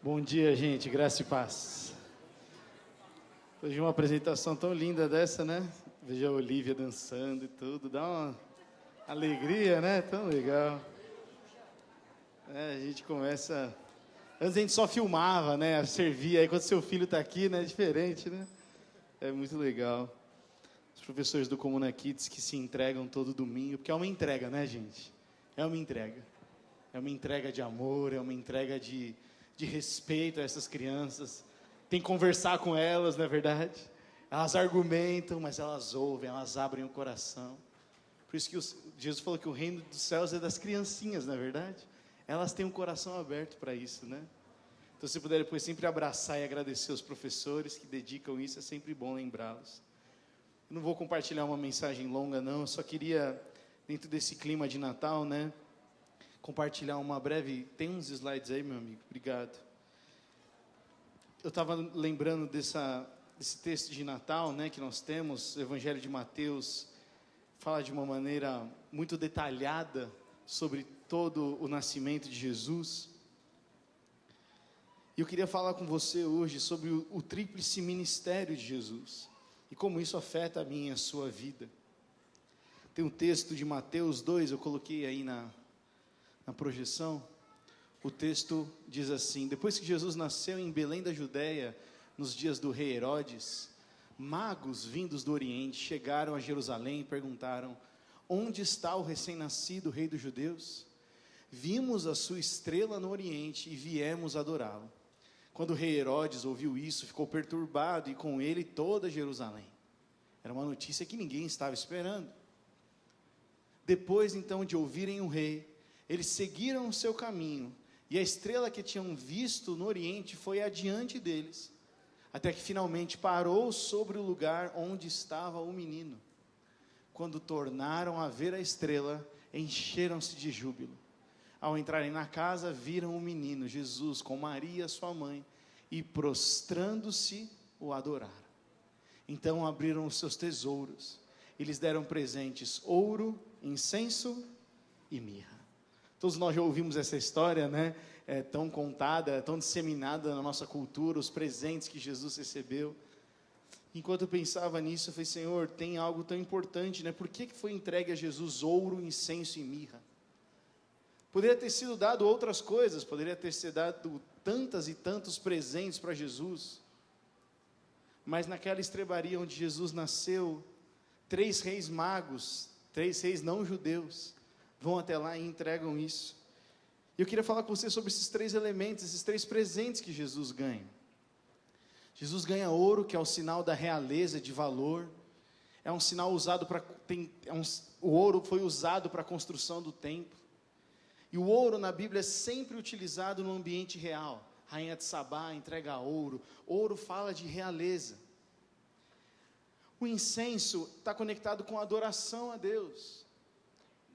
Bom dia, gente, graça e paz. Hoje uma apresentação tão linda dessa, né? Veja a Olivia dançando e tudo, dá uma alegria, né? Tão legal. A gente começa... Antes a gente só filmava, né? Servia, aí quando seu filho está aqui, né? É diferente, né? É muito legal. Os professores do Comuna Kids que se entregam todo domingo, porque é uma entrega, né, gente? É uma entrega. É uma entrega de amor, é uma entrega de respeito a essas crianças. Tem que conversar com elas, não é verdade? Elas argumentam, mas elas ouvem, elas abrem o coração. Por isso que Jesus falou que o reino dos céus é das criancinhas, não é verdade? Elas têm um coração aberto para isso, né? Então, se puder depois sempre abraçar e agradecer os professores que dedicam isso, é sempre bom lembrá-los. Eu não vou compartilhar uma mensagem longa, não. Eu só queria, dentro desse clima de Natal, né? Compartilhar uma breve... Tem uns slides aí, meu amigo? Obrigado. Eu estava lembrando desse texto de Natal, né, que nós temos. O Evangelho de Mateus fala de uma maneira muito detalhada sobre todo o nascimento de Jesus. E eu queria falar com você hoje sobre o tríplice ministério de Jesus e como isso afeta a minha e a sua vida. Tem um texto de Mateus 2, eu coloquei aí na projeção. O texto diz assim: depois que Jesus nasceu em Belém da Judéia, nos dias do rei Herodes, magos vindos do Oriente chegaram a Jerusalém e perguntaram: onde está o recém-nascido rei dos judeus? Vimos a sua estrela no Oriente e viemos adorá-lo. Quando o rei Herodes ouviu isso, ficou perturbado e com ele toda Jerusalém. Era uma notícia que ninguém estava esperando. Depois então de ouvirem o rei, eles seguiram o seu caminho, e a estrela que tinham visto no Oriente foi adiante deles, até que finalmente parou sobre o lugar onde estava o menino. Quando tornaram a ver a estrela, encheram-se de júbilo. Ao entrarem na casa, viram o menino, Jesus, com Maria, sua mãe, e prostrando-se, o adoraram. Então abriram os seus tesouros, e lhes deram presentes: ouro, incenso e mirra. Todos nós já ouvimos essa história, né? É tão contada, tão disseminada na nossa cultura, os presentes que Jesus recebeu. Enquanto eu pensava nisso, eu falei: Senhor, tem algo tão importante, né? Por que foi entregue a Jesus ouro, incenso e mirra? Poderia ter sido dado outras coisas, poderia ter sido dado tantas e tantos presentes para Jesus. Mas naquela estrebaria onde Jesus nasceu, 3 reis magos, 3 reis não judeus, vão até lá e entregam isso. E eu queria falar com você sobre esses 3 elementos, esses 3 presentes que Jesus ganha. Jesus ganha ouro, que é o sinal da realeza, de valor. É um sinal usado para... o ouro foi usado para a construção do templo. E o ouro na Bíblia é sempre utilizado no ambiente real. Rainha de Sabá entrega ouro. Ouro fala de realeza. O incenso está conectado com a adoração a Deus.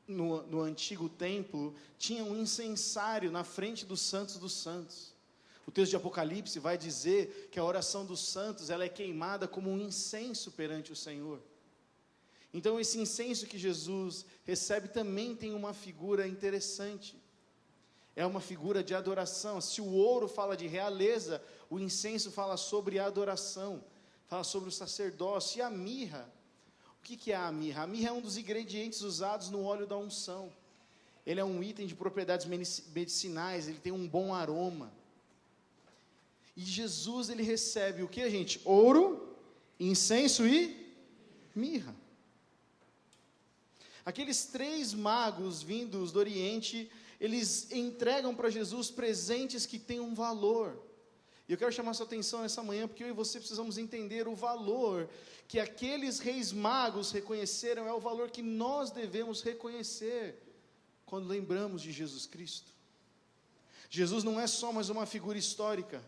No antigo templo, tinha um incensário na frente dos santos dos santos. O texto de Apocalipse vai dizer que a oração dos santos, ela é queimada como um incenso perante o Senhor. Então esse incenso que Jesus recebe também tem uma figura interessante. É uma figura de adoração. Se o ouro fala de realeza, o incenso fala sobre a adoração, fala sobre o sacerdócio. E a mirra, o que é a mirra? A mirra é um dos ingredientes usados no óleo da unção. Ele é um item de propriedades medicinais, ele tem um bom aroma. E Jesus, ele recebe o que, gente? Ouro, incenso e mirra. Aqueles 3 magos vindos do Oriente, eles entregam para Jesus presentes que têm um valor. E eu quero chamar sua atenção nessa manhã, porque eu e você precisamos entender o valor que aqueles reis magos reconheceram, é o valor que nós devemos reconhecer quando lembramos de Jesus Cristo. Jesus não é só mais uma figura histórica.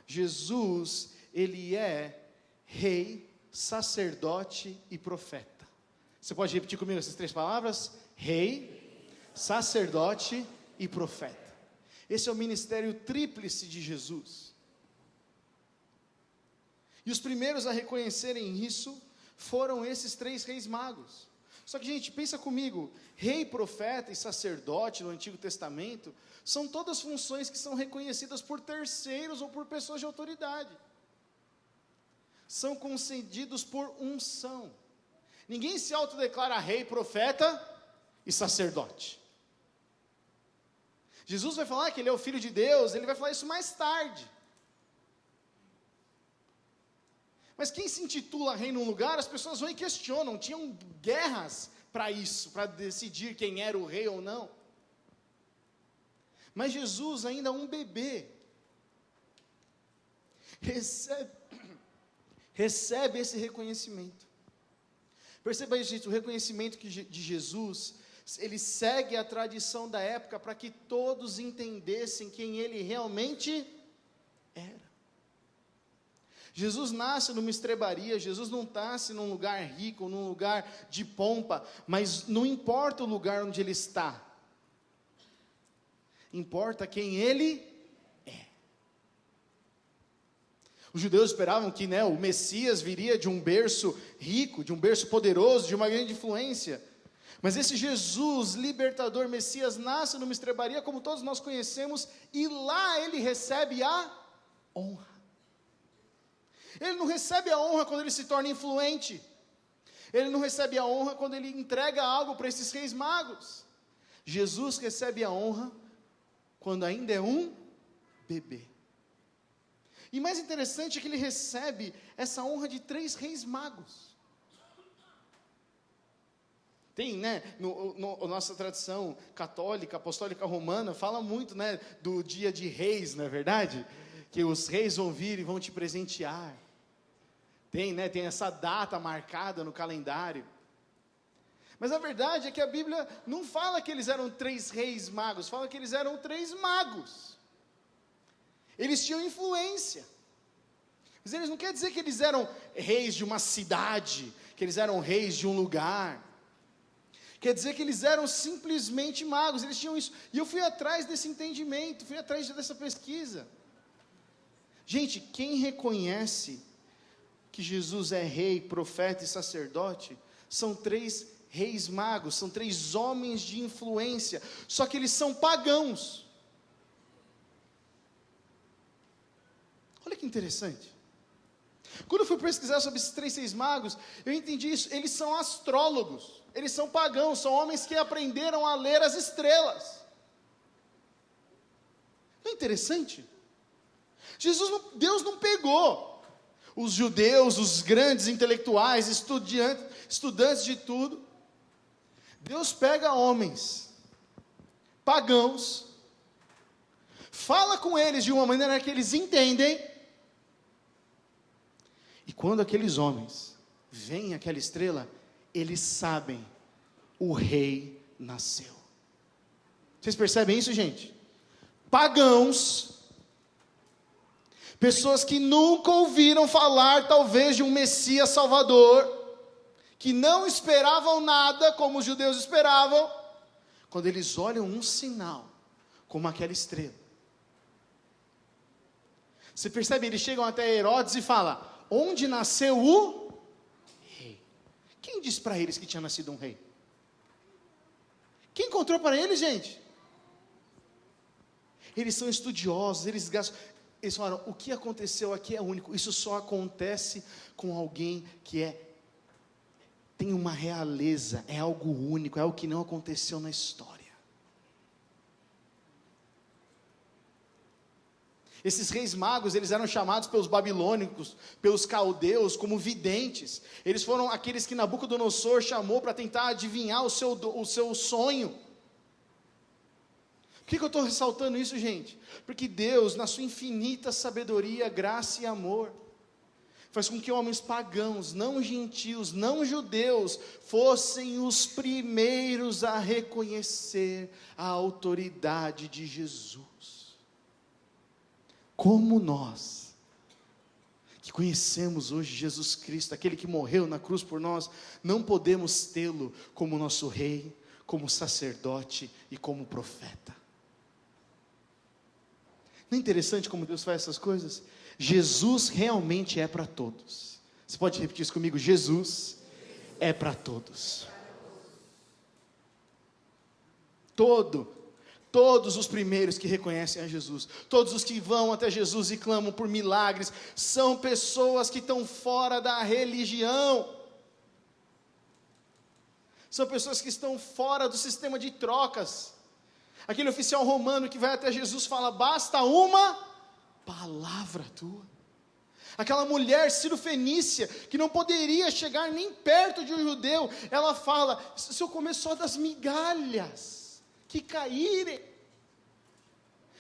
Jesus, ele é rei, sacerdote e profeta. Você pode repetir comigo essas 3 palavras? Rei, sacerdote e profeta. Esse é o ministério tríplice de Jesus. E os primeiros a reconhecerem isso foram esses 3 reis magos. Só que, gente, pensa comigo, rei, profeta e sacerdote no Antigo Testamento são todas funções que são reconhecidas por terceiros ou por pessoas de autoridade. São concedidos por unção. Ninguém se autodeclara rei, profeta e sacerdote. Jesus vai falar que ele é o Filho de Deus, ele vai falar isso mais tarde. Mas quem se intitula rei num lugar, as pessoas vão e questionam. Tinham guerras para isso, para decidir quem era o rei ou não. Mas Jesus, ainda um bebê, recebe esse reconhecimento. Perceba isso, gente, o reconhecimento de Jesus, ele segue a tradição da época para que todos entendessem quem ele realmente era. Jesus nasce numa estrebaria, Jesus não nasce num lugar rico, num lugar de pompa, mas não importa o lugar onde ele está, importa quem ele é. Os judeus esperavam que, o Messias viria de um berço rico, de um berço poderoso, de uma grande influência, mas esse Jesus, libertador, Messias, nasce numa estrebaria, como todos nós conhecemos, e lá ele recebe a honra. Ele não recebe a honra quando ele se torna influente. Ele não recebe a honra quando ele entrega algo para esses reis magos. Jesus recebe a honra quando ainda é um bebê. E mais interessante é que ele recebe essa honra de 3 reis magos. Tem, nossa tradição católica, apostólica romana, fala muito, do dia de reis, não é verdade? Que os reis vão vir e vão te presentear. Tem essa data marcada no calendário. Mas a verdade é que a Bíblia não fala que eles eram 3 reis magos, fala que eles eram 3 magos. Eles tinham influência. Mas eles não quer dizer que eles eram reis de uma cidade, que eles eram reis de um lugar. Quer dizer que eles eram simplesmente magos, eles tinham isso. E eu fui atrás desse entendimento, fui atrás dessa pesquisa. Gente, quem reconhece que Jesus é rei, profeta e sacerdote, são 3 reis magos, são 3 homens de influência, só que eles são pagãos. Olha que interessante. Quando eu fui pesquisar sobre esses 3 reis magos, eu entendi isso, eles são astrólogos, eles são pagãos, são homens que aprenderam a ler as estrelas. Não é interessante? Deus não pegou os judeus, os grandes intelectuais, estudantes de tudo. Deus pega homens pagãos, fala com eles de uma maneira que eles entendem, e quando aqueles homens veem aquela estrela, eles sabem, o rei nasceu. Vocês percebem isso, gente? Pagãos, pessoas que nunca ouviram falar, talvez, de um Messias Salvador, que não esperavam nada como os judeus esperavam, quando eles olham um sinal, como aquela estrela. Você percebe? Eles chegam até Herodes e falam, onde nasceu o rei? Quem disse para eles que tinha nascido um rei? Quem encontrou para eles, gente? Eles são estudiosos, eles falaram, o que aconteceu aqui é único, isso só acontece com alguém que tem uma realeza, é algo único, é algo que não aconteceu na história. Esses reis magos, eles eram chamados pelos babilônicos, pelos caldeus, como videntes. Eles foram aqueles que Nabucodonosor chamou para tentar adivinhar o seu sonho. Por que eu estou ressaltando isso, gente? Porque Deus, na sua infinita sabedoria, graça e amor, faz com que homens pagãos, não gentios, não judeus, fossem os primeiros a reconhecer a autoridade de Jesus. Como nós, que conhecemos hoje Jesus Cristo, aquele que morreu na cruz por nós, não podemos tê-lo como nosso rei, como sacerdote e como profeta. Não é interessante como Deus faz essas coisas? Jesus realmente é para todos. Você pode repetir isso comigo? Jesus é para todos. Todos os primeiros que reconhecem a Jesus, todos os que vão até Jesus e clamam por milagres, são pessoas que estão fora da religião. São pessoas que estão fora do sistema de trocas. Aquele oficial romano que vai até Jesus fala: basta uma palavra tua. Aquela mulher cirofenícia, que não poderia chegar nem perto de um judeu, ela fala: se eu comer só das migalhas que caírem.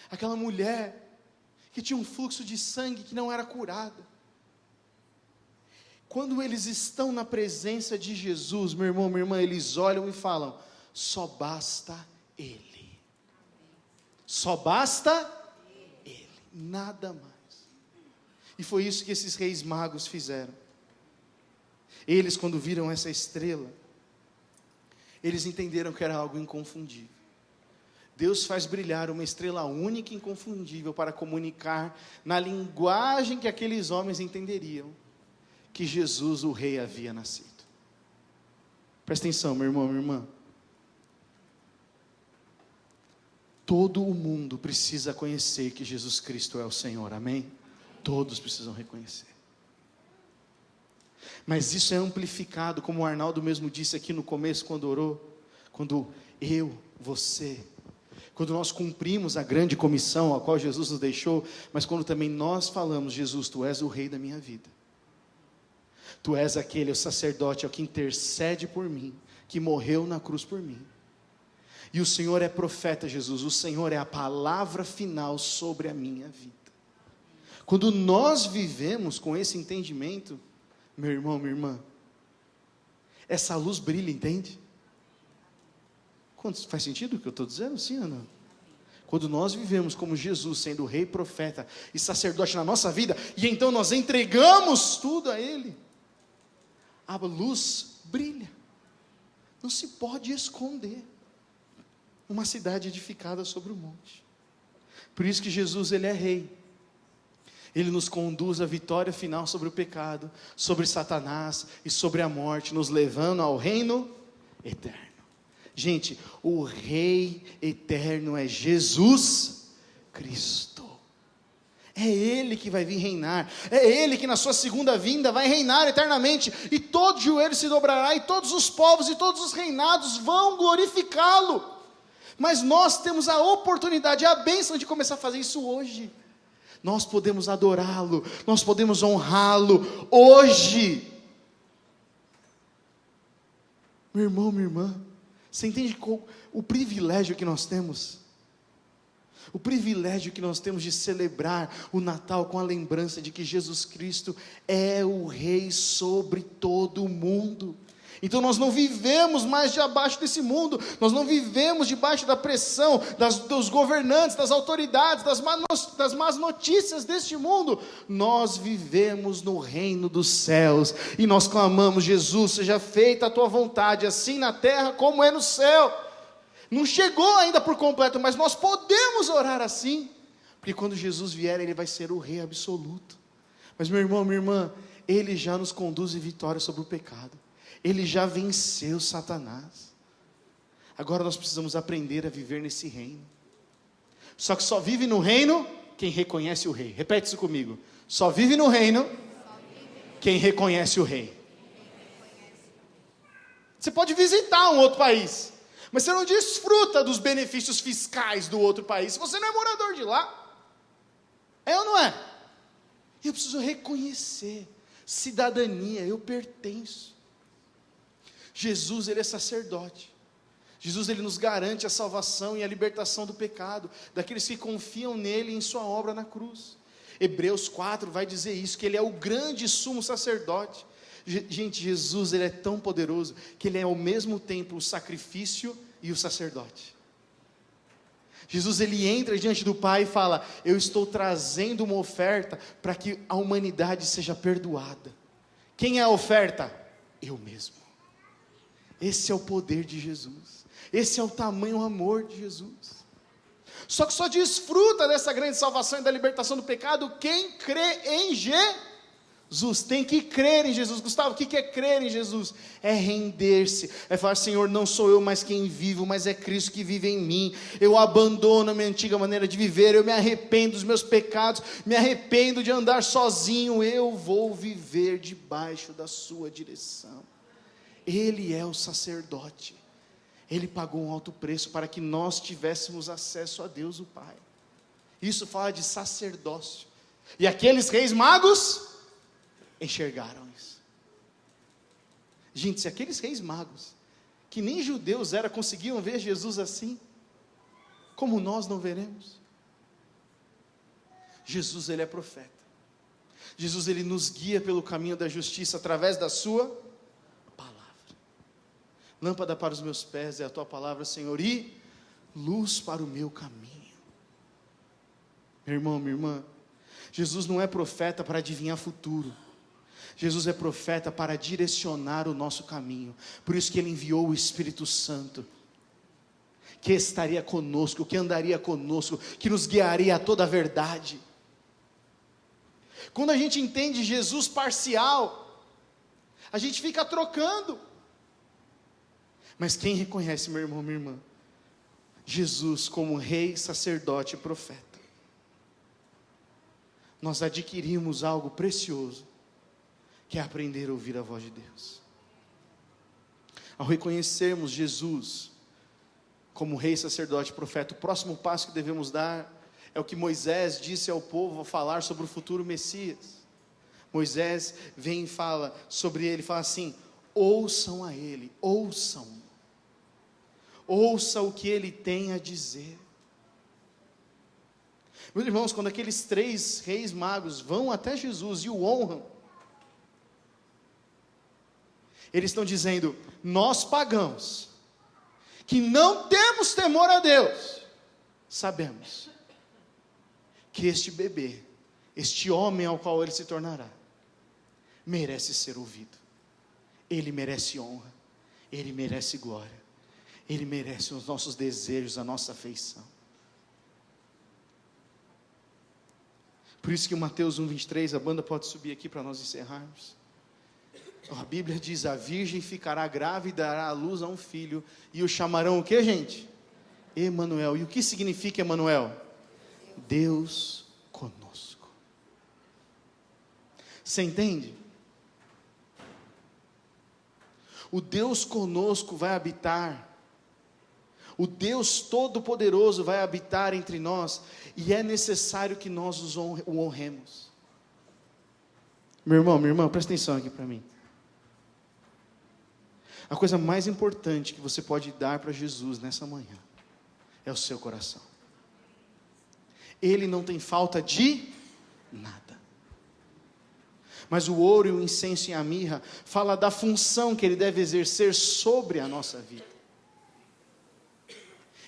Aquela mulher que tinha um fluxo de sangue que não era curada. Quando eles estão na presença de Jesus, meu irmão, minha irmã, eles olham e falam: só basta Ele. Só basta Ele, nada mais. E foi isso que esses reis magos fizeram. Eles, quando viram essa estrela, eles entenderam que era algo inconfundível. Deus faz brilhar uma estrela única e inconfundível para comunicar na linguagem que aqueles homens entenderiam que Jesus, o rei, havia nascido. Presta atenção, meu irmão, minha irmã. Todo o mundo precisa conhecer que Jesus Cristo é o Senhor, amém? Todos precisam reconhecer. Mas isso é amplificado, como o Arnaldo mesmo disse aqui no começo, quando orou, quando quando nós cumprimos a grande comissão a qual Jesus nos deixou, mas quando também nós falamos: Jesus, Tu és o rei da minha vida. Tu és aquele, o sacerdote, é o que intercede por mim, que morreu na cruz por mim. E o Senhor é profeta, Jesus, o Senhor é a palavra final sobre a minha vida. Quando nós vivemos com esse entendimento, meu irmão, minha irmã, essa luz brilha, entende? Faz sentido o que eu estou dizendo? Sim ou não? Quando nós vivemos como Jesus, sendo rei, profeta e sacerdote na nossa vida, e então nós entregamos tudo a Ele, a luz brilha, não se pode esconder. Uma cidade edificada sobre o monte. Por isso que Jesus, Ele é rei. Ele nos conduz à vitória final sobre o pecado, sobre Satanás e sobre a morte, nos levando ao reino eterno. Gente, o rei eterno é Jesus Cristo. É Ele que vai vir reinar, é Ele que na sua segunda vinda vai reinar eternamente, e todo joelho se dobrará, e todos os povos e todos os reinados vão glorificá-lo. Mas nós temos a oportunidade, a bênção de começar a fazer isso hoje. Nós podemos adorá-lo, nós podemos honrá-lo hoje. Meu irmão, minha irmã, você entende o privilégio que nós temos? O privilégio que nós temos de celebrar o Natal com a lembrança de que Jesus Cristo é o Rei sobre todo o mundo. Então nós não vivemos mais debaixo desse mundo, nós não vivemos debaixo da pressão dos governantes, das autoridades, das más notícias deste mundo. Nós vivemos no reino dos céus, e nós clamamos: Jesus, seja feita a tua vontade, assim na terra como é no céu. Não chegou ainda por completo, mas nós podemos orar assim, porque quando Jesus vier, Ele vai ser o Rei absoluto. Mas meu irmão, minha irmã, Ele já nos conduz em vitória sobre o pecado. Ele já venceu Satanás. Agora nós precisamos aprender a viver nesse reino. Só que só vive no reino quem reconhece o Rei. Repete isso comigo. Só vive no reino quem reconhece o Rei. Você pode visitar um outro país, mas você não desfruta dos benefícios fiscais do outro país, se você não é morador de lá. É ou não é? Eu preciso reconhecer cidadania, eu pertenço. Jesus, Ele é sacerdote. Jesus, Ele nos garante a salvação e a libertação do pecado, daqueles que confiam nele e em sua obra na cruz. Hebreus 4 vai dizer isso, que Ele é o grande sumo sacerdote. Gente, Jesus, Ele é tão poderoso, que Ele é ao mesmo tempo o sacrifício e o sacerdote. Jesus, Ele entra diante do Pai e fala: eu estou trazendo uma oferta para que a humanidade seja perdoada. Quem é a oferta? Eu mesmo. Esse é o poder de Jesus, esse é o tamanho amor de Jesus. Só que só desfruta dessa grande salvação e da libertação do pecado quem crê em Jesus. Jesus tem que crer em Jesus. Gustavo, o que é crer em Jesus? É render-se, é falar: Senhor, não sou eu mais quem vivo, mas é Cristo que vive em mim. Eu abandono a minha antiga maneira de viver, eu me arrependo dos meus pecados, me arrependo de andar sozinho, eu vou viver debaixo da sua direção. Ele é o sacerdote, ele pagou um alto preço para que nós tivéssemos acesso a Deus o Pai. Isso fala de sacerdócio. E aqueles reis magos enxergaram isso. Gente, se aqueles reis magos, que nem judeus eram, conseguiam ver Jesus assim, como nós não veremos? Jesus, ele é profeta. Jesus, ele nos guia pelo caminho da justiça através da sua palavra. Lâmpada para os meus pés é a tua palavra, Senhor, e luz para o meu caminho. Meu irmão, minha irmã, Jesus não é profeta para adivinhar futuro. Jesus é profeta para direcionar o nosso caminho. Por isso que ele enviou o Espírito Santo, que estaria conosco, que andaria conosco, que nos guiaria a toda a verdade. Quando a gente entende Jesus parcial, a gente fica trocando. Mas quem reconhece, meu irmão, minha irmã, Jesus como rei, sacerdote e profeta, nós adquirimos algo precioso, que é aprender a ouvir a voz de Deus. Ao reconhecermos Jesus como rei, sacerdote, profeta, o próximo passo que devemos dar é o que Moisés disse ao povo ao falar sobre o futuro Messias. Moisés vem e fala sobre ele, fala assim: ouçam a ele, ouçam o que ele tem a dizer. Meus irmãos, quando aqueles 3 reis magos vão até Jesus e o honram, eles estão dizendo: nós pagãos, que não temos temor a Deus, sabemos que este bebê, este homem ao qual ele se tornará, merece ser ouvido. Ele merece honra, ele merece glória, ele merece os nossos desejos, a nossa afeição. Por isso que em Mateus 1:23, a banda pode subir aqui para nós encerrarmos. A Bíblia diz: a virgem ficará grávida e dará à luz a um filho, e o chamarão o que, gente? Emanuel. E o que significa Emanuel? Deus conosco. Você entende? O Deus conosco vai habitar, o Deus Todo-Poderoso vai habitar entre nós, e é necessário que nós o honremos. Meu irmão, minha irmã, presta atenção aqui para mim. A coisa mais importante que você pode dar para Jesus nessa manhã é o seu coração. Ele não tem falta de nada. Mas o ouro e o incenso e a mirra fala da função que ele deve exercer sobre a nossa vida.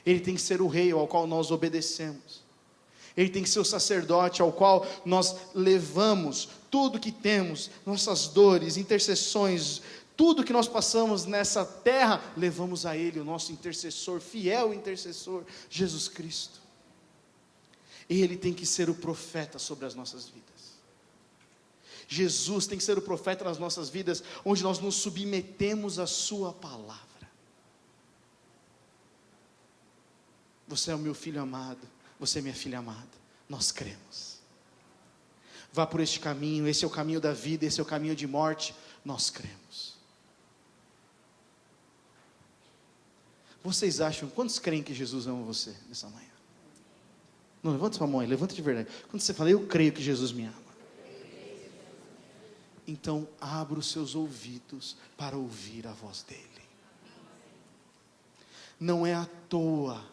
Ele tem que ser o rei ao qual nós obedecemos. Ele tem que ser o sacerdote ao qual nós levamos tudo que temos, nossas dores, intercessões, tudo que nós passamos nessa terra, levamos a Ele, o nosso intercessor, fiel intercessor, Jesus Cristo. Ele tem que ser o profeta sobre as nossas vidas. Jesus tem que ser o profeta nas nossas vidas, onde nós nos submetemos à sua palavra. Você é o meu filho amado, você é minha filha amada, nós cremos. Vá por este caminho, esse é o caminho da vida, esse é o caminho de morte, nós cremos. Vocês acham, quantos creem que Jesus ama você nessa manhã? Não, levanta sua mão aí, levanta de verdade. Quando você fala: eu creio que Jesus me ama, então abra os seus ouvidos para ouvir a voz dele. Não é à toa,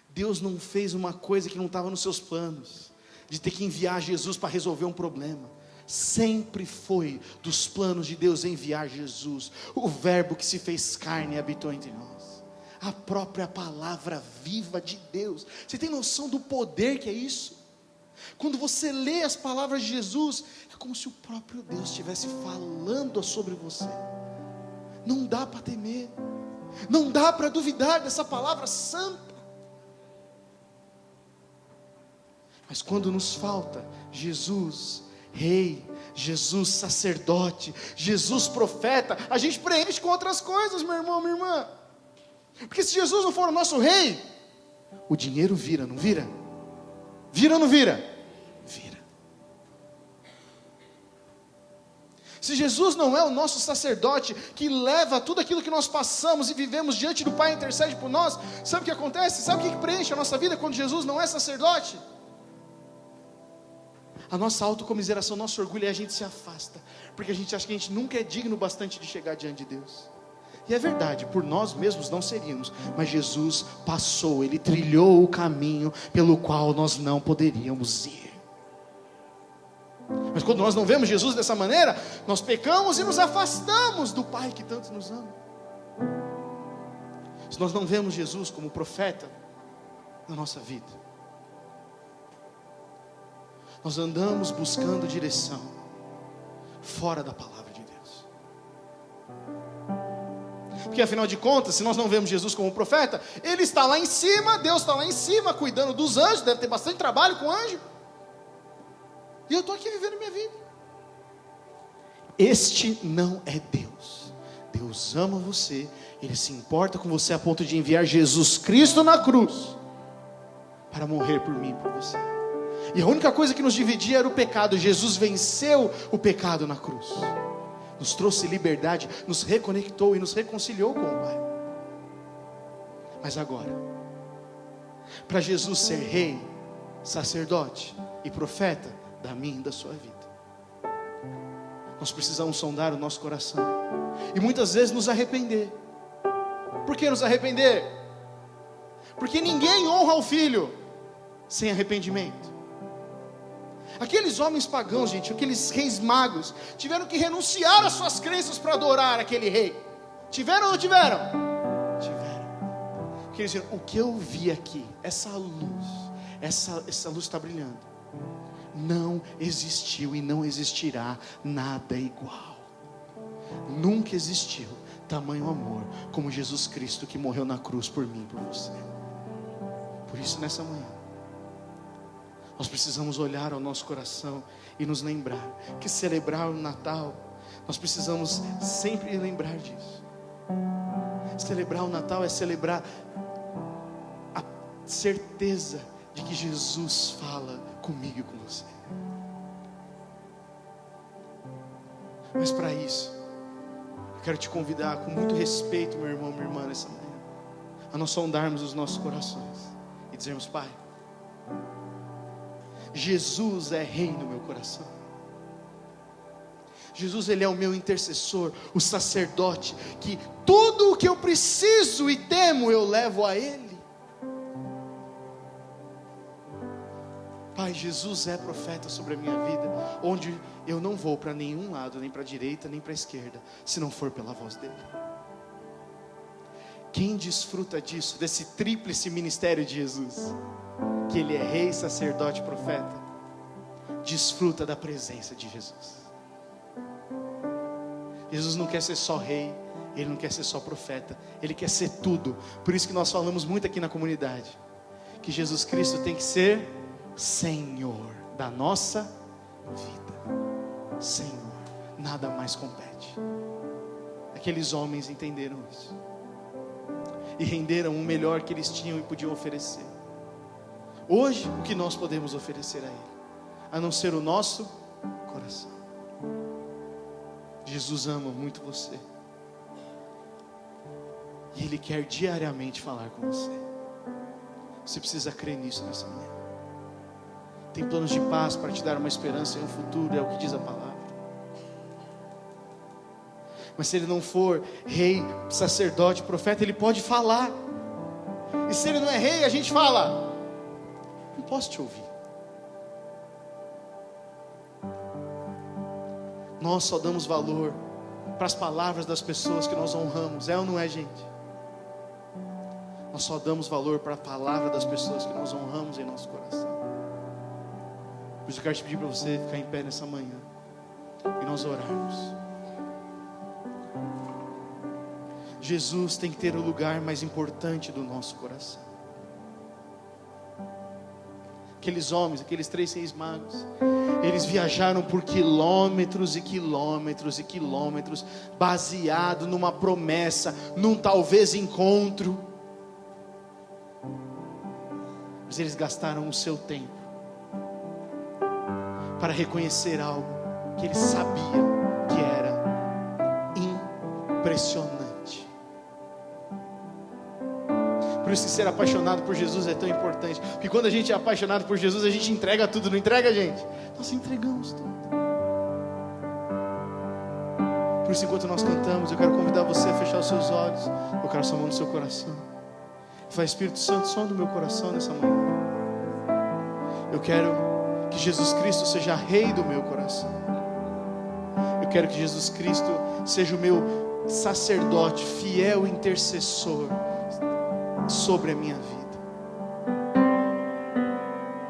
Deus não fez uma coisa que não estava nos seus planos, de ter que enviar Jesus para resolver um problema. Sempre foi dos planos de Deus enviar Jesus, o verbo que se fez carne e habitou entre nós, a própria palavra viva de Deus. Você tem noção do poder que é isso? Quando você lê as palavras de Jesus, é como se o próprio Deus estivesse falando sobre você. Não dá para temer, não dá para duvidar dessa palavra santa. Mas quando nos falta Jesus, Rei, Jesus sacerdote, Jesus profeta, a gente preenche com outras coisas, meu irmão, minha irmã. Porque se Jesus não for o nosso rei, o dinheiro vira, não vira? Vira ou não vira? Vira. Se Jesus não é o nosso sacerdote, que leva tudo aquilo que nós passamos e vivemos diante do Pai, intercede por nós, sabe o que acontece? Sabe o que preenche a nossa vida quando Jesus não é sacerdote? A nossa autocomiseração, nosso orgulho, e a gente se afasta, porque a gente acha que a gente nunca é digno bastante de chegar diante de Deus. E é verdade, por nós mesmos não seríamos, mas Jesus passou, Ele trilhou o caminho pelo qual nós não poderíamos ir. Mas quando nós não vemos Jesus dessa maneira, nós pecamos e nos afastamos do Pai que tanto nos ama. Se nós não vemos Jesus como profeta na nossa vida, nós andamos buscando direção fora da palavra de Deus. Porque afinal de contas, se nós não vemos Jesus como profeta, Ele está lá em cima, Deus está lá em cima, cuidando dos anjos, deve ter bastante trabalho com anjo. E eu estou aqui vivendo minha vida. Este não é Deus. Deus ama você, Ele se importa com você a ponto de enviar Jesus Cristo na cruz para morrer por mim e por você. E a única coisa que nos dividia era o pecado. Jesus venceu o pecado na cruz, nos trouxe liberdade, nos reconectou e nos reconciliou com o Pai. Mas agora, para Jesus ser rei, sacerdote e profeta da minha e da sua vida, nós precisamos sondar o nosso coração e muitas vezes nos arrepender. Por que nos arrepender? Porque ninguém honra o Filho sem arrependimento. Aqueles homens pagãos, gente, aqueles reis magos, tiveram que renunciar às suas crenças para adorar aquele rei. Tiveram ou não tiveram? Tiveram. Porque eles diziam, o que eu vi aqui, essa luz está brilhando, não existiu e não existirá nada igual. Nunca existiu tamanho amor como Jesus Cristo, que morreu na cruz por mim e por você. Por isso nessa manhã nós precisamos olhar ao nosso coração e nos lembrar que celebrar o Natal, nós precisamos sempre lembrar disso. Celebrar o Natal é celebrar a certeza de que Jesus fala comigo e com você. Mas para isso, eu quero te convidar com muito respeito, meu irmão, minha irmã, nessa manhã, a nós sondarmos os nossos corações e dizermos, Pai, Jesus é rei no meu coração. Jesus, Ele é o meu intercessor, o sacerdote, que tudo o que eu preciso e temo, eu levo a Ele. Pai, Jesus é profeta sobre a minha vida, onde eu não vou para nenhum lado, nem para a direita, nem para a esquerda, se não for pela voz dEle. Quem desfruta disso, desse tríplice ministério de Jesus, que Ele é rei, sacerdote e profeta, desfruta da presença de Jesus. Jesus não quer ser só rei, Ele não quer ser só profeta, Ele quer ser tudo. Por isso que nós falamos muito aqui na comunidade, que Jesus Cristo tem que ser Senhor da nossa vida. Senhor, nada mais compete. Aqueles homens entenderam isso e renderam o melhor que eles tinham e podiam oferecer. Hoje, o que nós podemos oferecer a Ele, a não ser o nosso coração? Jesus ama muito você, e Ele quer diariamente falar com você. Você precisa crer nisso nessa manhã. Tem planos de paz para te dar uma esperança e um futuro, é o que diz a palavra. Mas se Ele não for rei, sacerdote, profeta, Ele pode falar. E se Ele não é rei, a gente fala, não posso te ouvir. Nós só damos valor para as palavras das pessoas que nós honramos, é ou não é, gente? Nós só damos valor para a palavra das pessoas que nós honramos em nosso coração. Por isso eu quero te pedir para você ficar em pé nessa manhã e nós orarmos. Jesus tem que ter o lugar mais importante do nosso coração. Aqueles homens, aqueles 3 reis magos, eles viajaram por quilômetros e quilômetros e quilômetros, baseado numa promessa, num talvez encontro. Mas eles gastaram o seu tempo para reconhecer algo que eles sabiam que era impressionante. Por isso que ser apaixonado por Jesus é tão importante. Porque quando a gente é apaixonado por Jesus, a gente entrega tudo, não entrega, gente? Nós entregamos tudo. Por isso, enquanto nós cantamos, eu quero convidar você a fechar os seus olhos, colocar a sua mão no seu coração. Fala, Espírito Santo, som do meu coração nessa manhã. Eu quero que Jesus Cristo seja Rei do meu coração. Eu quero que Jesus Cristo seja o meu sacerdote, fiel intercessor sobre a minha vida.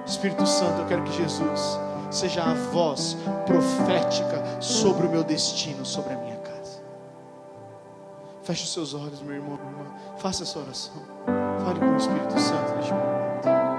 Espírito Santo, eu quero que Jesus seja a voz profética sobre o meu destino, sobre a minha casa. Feche os seus olhos, meu irmão, minha irmã. Faça essa oração. Fale com o Espírito Santo neste momento.